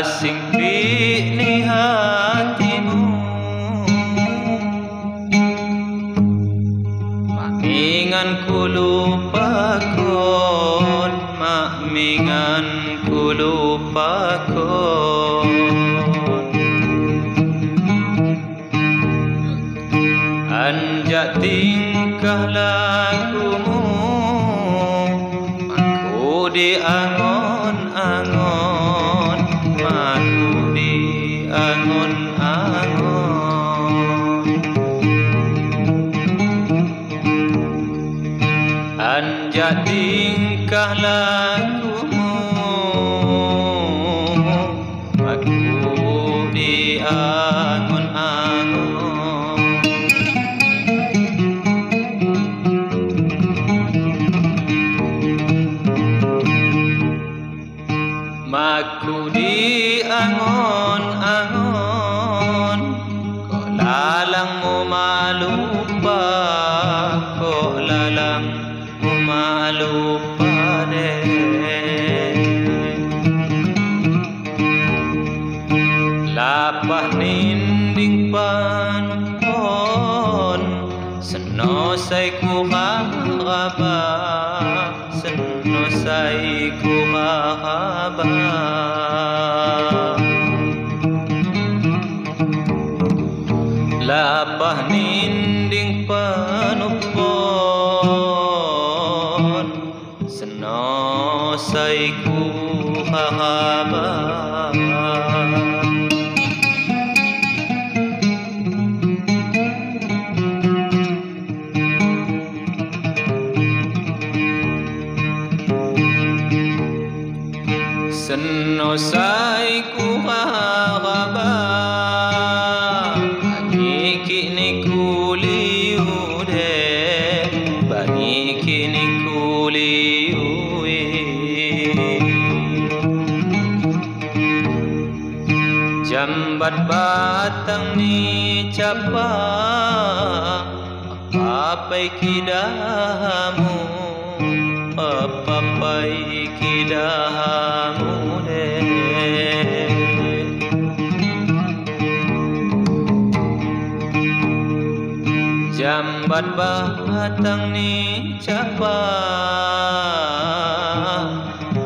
Asing pilih hatimu, makmingan ku lupakan, makmingan ku lupakan. Anjak tingkah lakumu, aku diangon-angon, aku diangon-angon. Anjak tingkah lakumu, aku diangon-angon. Aku diangon-angon, kok lalang mu malupa, kok lalang mu malupa deh. Lapah ninding panumpon, senosai ku haraba, senosai ku haraba. Lapah ninding panumpon, senosai ku haraba. Senosai ku haraba, bagi kini ku liu deh, bagi kini ku liu. Jambat batang ni capa, apa-apa kidamu, apa-apa kidamu deh. Jambat batang ni capa,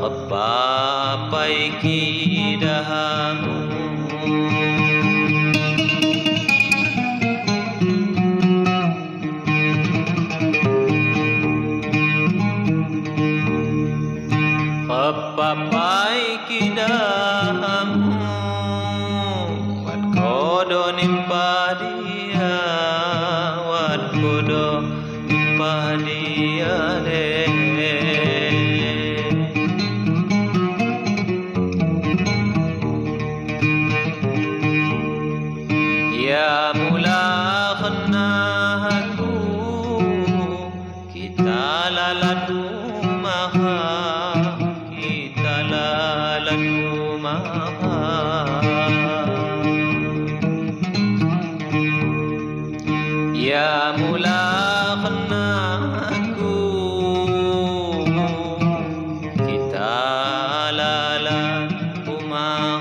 apa-apa kidamu. Apa-apa kidamu, wat kodo nimpa dia, wat kodo nimpa dia deh. Ya mula kena aku, kita lalat rumah, kita lalat rumah. Ya mula kena aku, kita lalat rumah.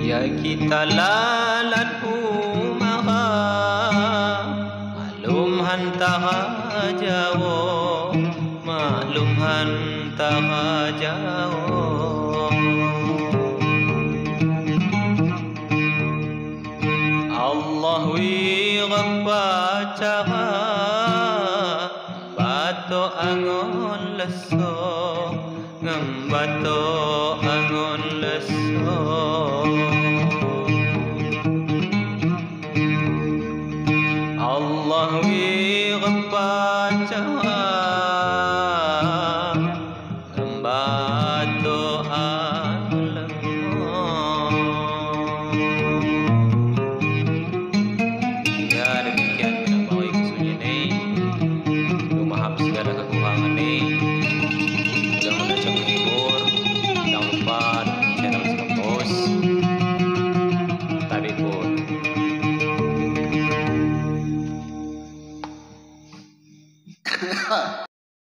Ya kita lalat rumah, malum hantah jawo, malum hantah jawo. Allah wi baca bato angon leso, ngambato angon leso. Allah wi ngebaca ngembato alam. Ya demikian minangbawi kesunyian nu maha segala kekurangan mudah-mudahan menghibur. Jangan lupa channel Skeptos Tabi pun